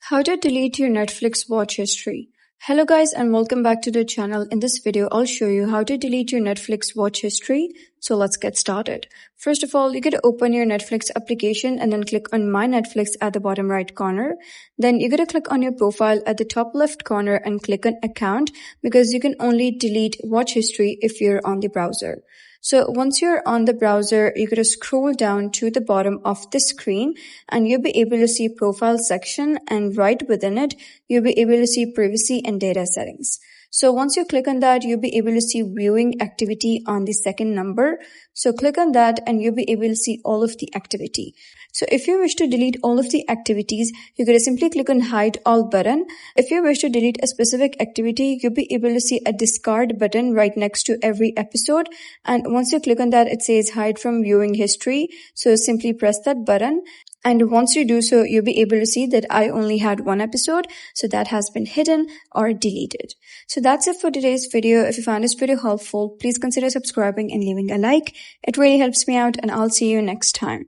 How to delete your Netflix watch history. Hello guys and welcome back to the channel. In this video, I'll show you how to delete your Netflix watch history. So let's get started. First of all, you gotta open your Netflix application and then click on My Netflix at the bottom right corner. Then you gotta click on your profile at the top left corner and click on Account because you can only delete watch history if you're on the browser. So once you're on the browser, you're going to scroll down to the bottom of the screen and you'll be able to see profile section, and right within it, you'll be able to see privacy and data settings. So once you click on that, you'll be able to see viewing activity on the second number. So click on that and you'll be able to see all of the activity. So if you wish to delete all of the activities, you're going to simply click on Hide All button. If you wish to delete a specific activity, you'll be able to see a discard button right next to every episode. And once you click on that, it says Hide from Viewing History. So simply press that button. And once you do so, you'll be able to see that I only had one episode. So that has been hidden or deleted. So that's it for today's video. If you found this video helpful, please consider subscribing and leaving a like. It really helps me out, and I'll see you next time.